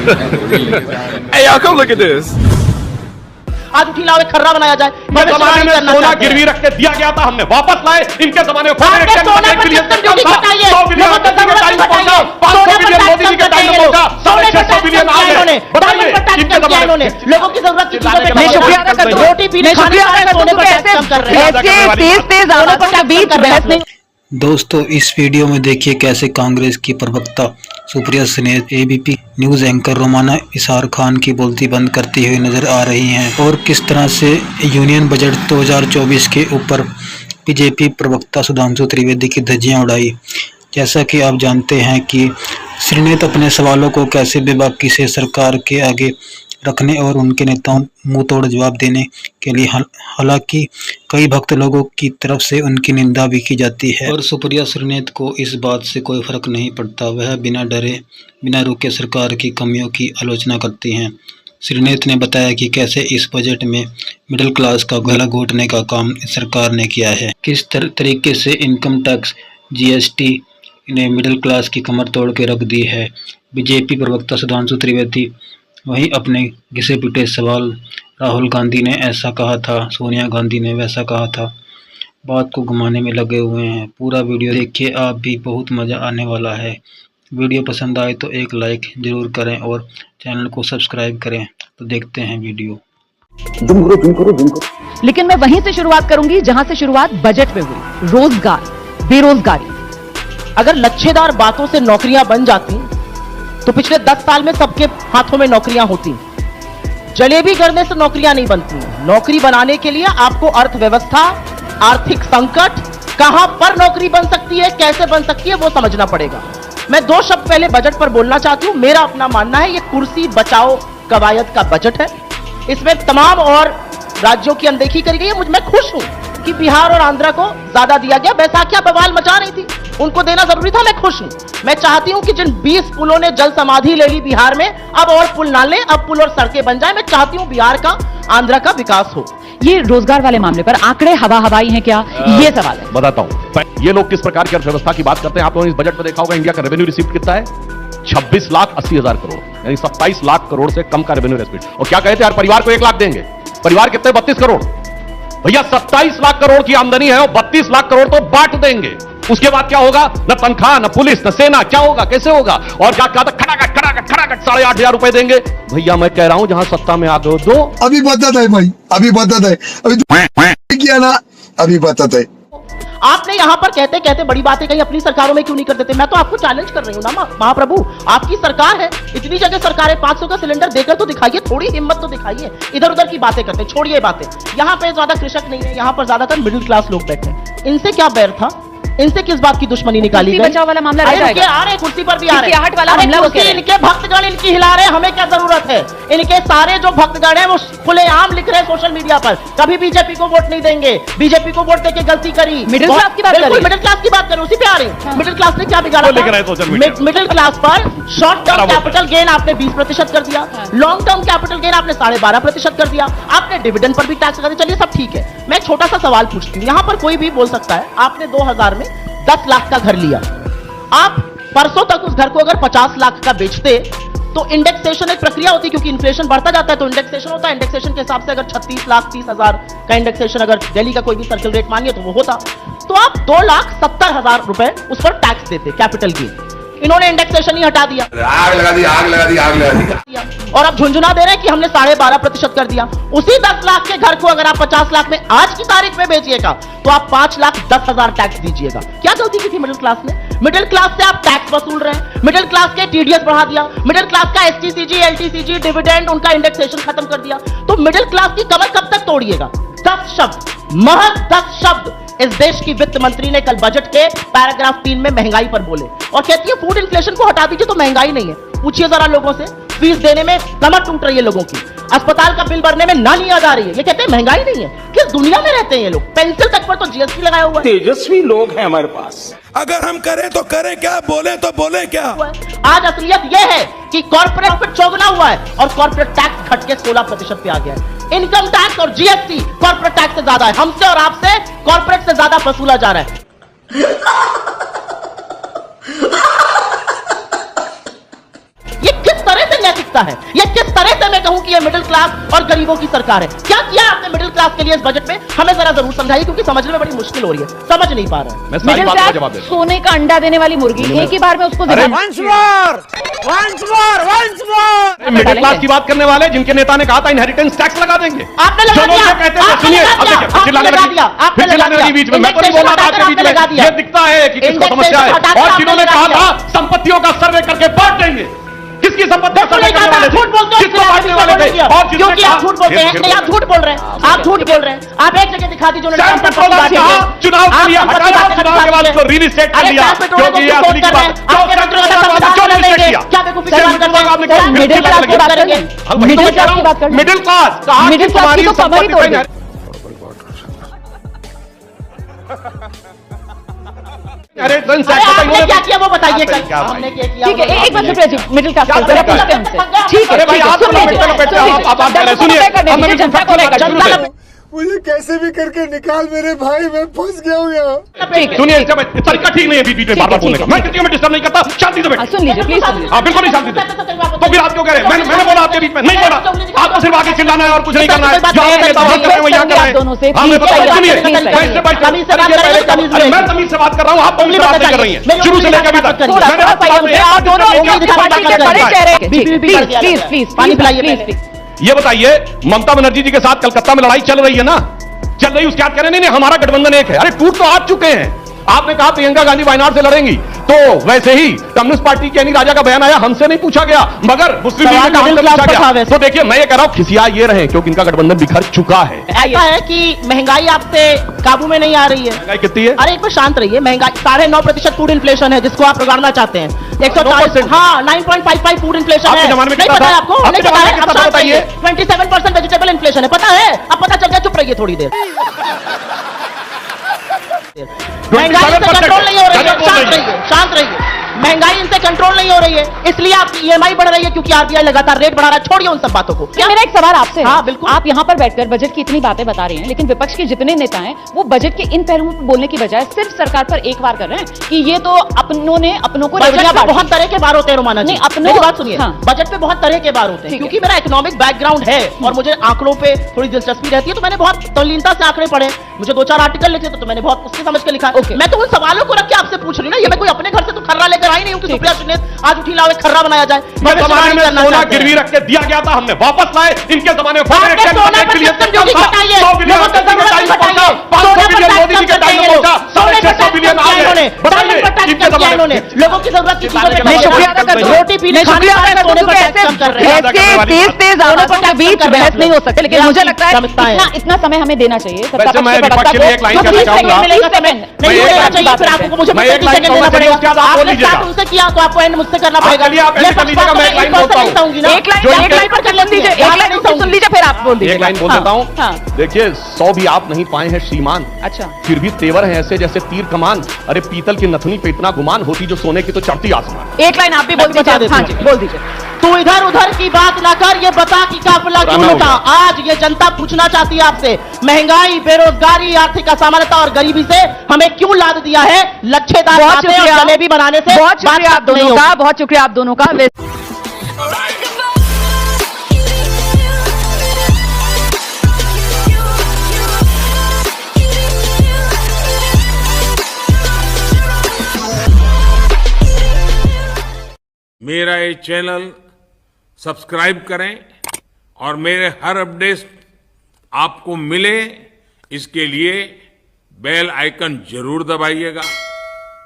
Hey, y'all, come look at this. आज उठी लावे खर्रा बनाया जाए। जमाने में सोना गिरवी रख के दिया गया था, हमने वापस लाए। इनके जमाने में मोदी के टाइम में पहुंचा, 650 बिलियन आ गए। बताइए इनके जमाने में लोगों की जरूरत की चीजों पे शुक्रिया अदा करता हूं। रोटी पीने खाने का सोने पर टैक्स कम कर रहे हैं। तेज आवाज़ों के बीच बहस नहीं। दोस्तों, इस वीडियो में देखिए कैसे कांग्रेस की प्रवक्ता Supriya Sule ABP news anchor Romana Isar Khan की बोलती बंद करती हुई नजर आ रही हैं और किस तरह से यूनियन बजट 2024 के ऊपर बीजेपी प्रवक्ता सुधांशु त्रिवेदी की धज्जियां उड़ाई। जैसा कि आप जानते हैं कि श्रीनेत अपने सवालों को कैसे बेबाकी से सरकार के आगे रखने और उनके नेताओं मुंह तोड़ जवाब देने के लिए हालांकि कई भक्त लोगों की तरफ से उनकी निंदा भी की जाती है और सुप्रिया श्रीनेत को इस बात से कोई फर्क नहीं पड़ता। वह बिना डरे बिना रुके सरकार की कमियों की आलोचना करती हैं। श्रीनेत ने बताया कि कैसे इस बजट में मिडिल क्लास का गला घोटने का काम सरकार ने किया है, किस तरीके से इनकम टैक्स जीएसटी ने मिडिल क्लास की कमर तोड़ के रख दी है। बीजेपी प्रवक्ता सुधांशु त्रिवेदी वहीं अपने घिसे पिटे सवाल राहुल गांधी ने ऐसा कहा था, सोनिया गांधी ने वैसा कहा था, बात को घुमाने में लगे हुए हैं। पूरा वीडियो देखिए, आप भी बहुत मज़ा आने वाला है। वीडियो पसंद आए तो एक लाइक ज़रूर करें और चैनल को सब्सक्राइब करें। तो देखते हैं वीडियो। लेकिन मैं वहीं से शुरुआत करूंगी जहां से शुरुआत बजट में हुई। रोजगार, बेरोजगारी। अगर लच्छेदार बातों से नौकरियां बन जाती तो पिछले 10 साल में सबके हाथों में नौकरियां होती। जलेबी गड़ने से नौकरियां नहीं बनती। नौकरी बनाने के लिए आपको अर्थव्यवस्था, आर्थिक संकट, कहां पर नौकरी बन सकती है, कैसे बन सकती है, वो समझना पड़ेगा। मैं 2 शब्द पहले बजट पर बोलना चाहती हूं। मेरा अपना मानना है ये कुर्सी बचाओ कवायद का बजट है। इसमें तमाम और राज्यों की अनदेखी करी गई है। मैं खुश हूं कि बिहार और आंध्र को ज्यादा दिया गया। बैसाखियां बवाल मचा रही थी, उनको देना जरूरी था। मैं खुश हूं। मैं चाहती हूं कि जिन 20 पुलों ने जल समाधि ले ली बिहार में, अब और पुल ना ले, अब पुल और सड़कें बन जाए। मैं चाहती हूं बिहार का, आंध्र का विकास हो। ये रोजगार वाले मामले पर आंकड़े हवाई हैं क्या, ये सवाल है। बताता हूं ये लोग किस प्रकार की अर्थव्यवस्था की बात करते हैं। आप लोगों ने इस बजट में देखा होगा, इंडिया का रेवेन्यू रिसीव्ड कितना है? 26,80,000 करोड़, यानी 27 लाख करोड़ से कम का रेवेन्यू रिसीव्ड। और क्या कहते हैं, हर परिवार को 1 लाख देंगे। परिवार कितने? 32 करोड़। भैया 27 लाख करोड़ की आमदनी है और 32 लाख करोड़ तो बांट देंगे। उसके बाद क्या होगा? न तनख्वाह, न पुलिस, न सेना, क्या होगा, कैसे होगा? और क्या कहा था? खड़ाखट 8,500 रुपए देंगे। भैया मैं कह रहा हूं जहां सत्ता में आ गए दो। अभी बताता है भाई, अभी बताता है, अभी किया ना, अभी बताता है। आपने यहां पर कहते कहते बड़ी बातें कही, अपनी सरकारों में क्यों नहीं कर देते? मैं तो आपको चैलेंज कर रही हूं ना महाप्रभु, आपकी सरकार है, इतनी जगह सरकारें 500 का सिलेंडर देकर तो दिखाइए, थोड़ी हिम्मत तो दिखाइए। इधर उधर की बातें करते, छोड़िए बातें। यहां पे ज्यादा कृषक नहीं है, यहां पर ज्यादातर मिडिल क्लास लोग बैठे हैं। इनसे क्या बैर था? इनसे किस बात की दुश्मनी निकाली गई? बचाव वाला मामला रह जाएगा। आ रहे कुर्सी पर भी आ रहे, इनके भक्तगण इनकी हिला रहे, हमें क्या जरूरत है? इनके सारे जो भक्तगण हैं वो खुलेआम लिख रहे हैं सोशल मीडिया पर, कभी बीजेपी को वोट नहीं देंगे, बीजेपी को वोट देके गलती करी। मिडिल क्लास की बात करें, मिडिल क्लास की बात करें, उसी पे आ रही। मिडिल क्लास ने क्या बिगाड़ा? मिडिल क्लास पर शॉर्ट टर्म कैपिटल गेन आपने 20% कर दिया, लॉन्ग टर्म कैपिटल गेन आपने 12.5% कर दिया, आपने डिविडेंड पर भी टैक्स लगा दिया। चलिए सब ठीक है। मैं एक छोटा सा सवाल पूछती हूँ, यहां पर कोई भी बोल सकता है, आपने 2000 में 10 लाख का घर लिया, आप परसों तक उस घर को अगर 50 लाख का बेचते तो इंडेक्सेशन एक प्रक्रिया होती है, क्योंकि इन्फ्लेशन बढ़ता जाता है तो इंडेक्सेशन होता है। इंडेक्सेशन के हिसाब से अगर 36 लाख 30,000 का इंडेक्सेशन अगर दिल्ली का कोई भी सर्कल रेट मानिए तो वो होता, तो आप 2,70,000 रुपए उस पर टैक्स देते कैपिटल गेन। इन्होंने इंडेक्सेशन ही हटा दिया, आग लगा दी, आग लगा दी, आग लगा दी। और अब झुंझुना दे रहे हैं कि हमने 12.5% कर दिया। उसी 10 लाख के घर को अगर आप 50 लाख में आज की तारीख में बेचिएगा तो आप 5,10,000 टैक्स दीजिएगा। क्या गलती की थी मिडिल क्लास ने? मिडिल क्लास से आप टैक्स वसूल रहे हैं, मिडिल क्लास के टीडीएस बढ़ा दिया, मिडिल क्लास का एसटीसीजी, एलटीसीजी, डिविडेंड, उनका इंडेक्सेशन खत्म कर दिया। तो मिडिल क्लास की कमर कब तक तोड़िएगा? 10 शब्द, महज 10 शब्द इस देश की वित्त मंत्री ने कल बजट के पैराग्राफ 3 में महंगाई पर बोले, और कहती है फूड इन्फ्लेशन को हटा दीजिए तो महंगाई नहीं है। पूछिए जरा लोगों से, फीस देने में कमर टूट रही है लोगों की, अस्पताल का बिल भरने में नानी याद आ रही है, ये कहते हैं महंगाई नहीं है। किस दुनिया में रहते हैं ये लोग? पेंसिल तक पर तो जीएसटी लगाया हुआ है। तेजस्वी लोग हैं हमारे पास, अगर हम करें तो करें क्या, बोले तो बोले क्या। आज असलियत यह है कि कॉर्पोरेट पे चौगुना हुआ है और कॉर्पोरेट टैक्स घट के 16% पे आ गया है। इनकम टैक्स और जीएसटी कॉर्पोरेट टैक्स से ज्यादा है, हमसे और आपसे कॉर्पोरेट से ज्यादा वसूला जा रहा है। ये किस तरह से नैतिकता हिस्सा है। ये किस तरह से मैं कहूं कि ये मिडिल क्लास और गरीबों की सरकार है? क्या किया आपने मिडिल क्लास के लिए इस बजट में? हमें जरा जरूर समझाइए, क्योंकि समझने में बड़ी मुश्किल हो रही है, समझ नहीं पा रहे हैं। मैं सारी मिडिल बात का क्लास जवाब देता हूं। सोने का अंडा देने वाली मुर्गी एक ही बार में उसको मिडिल क्लास की बात करने वाले जिनके नेता ने कहा था इनहेरिटेंस टैक्स लगा देंगे। आपने लगा जो लोग दिया, ये कहते थे, आपने सुनिए, लगा अब दिया, देखिए, आपने चिल्लाने लगा लगी, दिया, आपने फिर चिल्लाने लगा लगी बीच में। मैं तो नहीं बोल रहा था आपके बीच में, लगा दिया। ये दिखता है कि किसको समस्या है। और जिन्होंने कहा था संपत्तियों का सर्वे करके बांट देंगे, किसकी संपत्ति का सर्वे करने वाले थे? झूठ बोलते किसको बांटने वाले थे? और क्योंकि आप झूठ बोलते हैं, इसलिए आप झूठ बोल रहे हैं, आप झूठ बोल रहे हैं। आप एक जगह दिखा दीजिए सैम पेट्रोल कहा चुनाव के लिए हटाया, चुनाव के बाद उसको रीलिस्टेट कर दिया, क्योंकि ये असली की बात। क्यों रीलिस्टेट किया? मिडिल क्लास की बात करेंगे, मिडिल क्लास की बात करेंगे, मिडिल क्लास, मिडिल क्लास की तो कमर ही तोड़ दी। अरे आपने क्या किया वो बताइए। हमने क्या किया? ठीक है, एक बार सुप्रिया जी, मिडिल क्लास का जरा पूछते हैं हमसे। ठीक है, अरे भाई, आप सुन लीजिए, आप बात कर रहे हैं, सुनिए, जनता को लेकर शुरू से। मुझे कैसे भी करके निकाल मेरे भाई, मैं फंस गया हूँ यहाँ। सुनिए, जब तरीका ठीक नहीं है बीच में बार-बार बोलने का। मैं किसी को डिस्टर्ब नहीं करता, शांति से बैठिए। सुन लीजिए, प्लीज सुन लीजिए। हाँ, बिल्कुल नहीं शांति से। तो फिर आप क्यों कह रहे हैं? मैंने बोला आपके बीच में नहीं बोला। आपको सिर्फ आगे चिल्लाना है और कुछ नहीं करना है। जो आप नेता वहां कर रहे हैं वो यहाँ कर रहे दोनों से हैं। हमने बताया, सुनिए, मैं तमीज से बात कर रहा हूँ, आप तमीज से बात नहीं कर रही हैं। शुरू से लेकर अभी तक प्लीज प्लीज पानी पिलाइए प्लीज। ये बताइए, ममता बनर्जी जी के साथ कलकत्ता में लड़ाई चल रही है ना, चल रही, उसके बाद कह रहे नहीं हमारा गठबंधन एक है। अरे टूट तो आप चुके हैं। आपने कहा प्रियंका गांधी वायनाड से लड़ेंगी, तो वैसे ही कम्युनिस्ट पार्टी के राजा का बयान आया, हमसे नहीं पूछा गया, मगर मुस्लिम लीग का हमसे पूछा गया। तो देखिए, मैं ये कह रहा हूं, खिसिया ये रहे क्योंकि इनका गठबंधन बिखर चुका है। ऐसा है कि महंगाई आपसे काबू में नहीं आ रही है। महंगाई कितनी है? अरे एक बार शांत रहिए। महंगाई 9.5% फूड इन्फ्लेशन है, जिसको आप बिगाड़ना चाहते हैं। 140, हाँ 9.55 फूड इन्फ्लेशन है। आपके जमाने में नहीं कितना पता है था? आपको? नहीं पता है? अब बताइए। 27% वेजिटेबल इन्फ्लेशन है, पता है? अब पता चल गया, चुप रहिए थोड़ी देर। महंगाई इनसे कंट्रोल नहीं हो रही है, शांत रहिए, शांत रहिए। महंगाई इनसे कंट्रोल नहीं हो रही है, इसलिए आपकी ईएमआई बढ़ रही है, क्योंकि आरबीआई लगातार रेट बढ़ा रहा है। छोड़िए उन सब बातों को। क्या मेरा एक सवाल आपसे है? हाँ, बिल्कुल। आप यहाँ पर बैठकर बजट की इतनी बातें बता रहे हैं, लेकिन विपक्ष के जितने नेता हैं वो बजट के इन पहलुओं पर बोलने की बजाय सिर्फ सरकार पर एक बार कर रहे हैं कि ये तो अपनों ने अपनों को बजट पे बहुत तरह के बार होते हैं रोमाना जी। नहीं, अपनों- मेरी बात सुनिए। हाँ। बजट पे बहुत तरह के बार होते हैं, ठीक है। क्योंकि मेरा इकोनॉमिक बैकग्राउंड है और मुझे आंकड़ों पे थोड़ी दिलचस्पी रहती है, तो मैंने बहुत तल्लीनता से आंकड़े पढ़े। मुझे 2-4 आर्टिकल लिखे तो मैंने बहुत उससे समझ के लिखा। मैं तो उन सवालों को रख के आपसे पूछ रही हूँ ना, ये मैं कोई अपने घर से तो खर्रा लेकर आई नहीं हूँ कि सुप्रिया सुले आज उठी लाओ एक खर्रा बनाया जाए। जमाने में सोना गिरवी रख के दिया गया था, हमने वापस लाए। इनके जमाने में मोदी के टाइम में पहुंचा, 650 बिलियन आ गए। बताइए, इनके जमाने में लोगों की जरूरत की चीजों पे मैं शुक्रिया अदा करता हूं। रोटी पीने खाने का सोने पर टैक्स कम कर रहे हैं। तेज आवाज़ों के बीच बहस नहीं हो सकती, लेकिन मुझे लगता है इतना समय हमें देना चाहिए। वैसे मैं विपक्ष के लिए एक लाइन कहना चाहूंगा। नहीं देना चाहिए, फिर आपको मुझे 35 सेकंड देना पड़ेगा। आपने स्टार्ट उनसे किया तो आपको एंड मुझसे करना पड़ेगा। चलिए, आप ऐसे कर लीजिएगा, मैं एक लाइन बोलता हूं। एक लाइन पर कर लीजिए, एक लाइन उसको सुन लीजिए, फिर आप बोल दीजिए। एक लाइन बोल देता हूँ। देखिए, 100 भी आप नहीं पाए हैं श्रीमान, अच्छा, फिर भी तेवर है ऐसे जैसे तीर कमान। अरे पीतल की नथनी पे इतना गुमान, होती जो सोने की तो चढ़ती आसमान। एक लाइन आप भी बोल दीजिए। हाँ जी, बोल दीजिए। तू इधर उधर की बात ना कर, ये बता कि काफिला क्यों लुटा। आज ये जनता पूछना चाहती है आपसे, महंगाई, बेरोजगारी, आर्थिक असमानता और गरीबी से हमें क्यों लाद दिया है लच्छेदार बातें और जलेबी बनाने से। बहुत शुक्रिया आप दोनों का, बहुत शुक्रिया आप दोनों का। मेरा ये चैनल सब्सक्राइब करें और मेरे हर अपडेट आपको मिले, इसके लिए बेल आइकन जरूर दबाइएगा।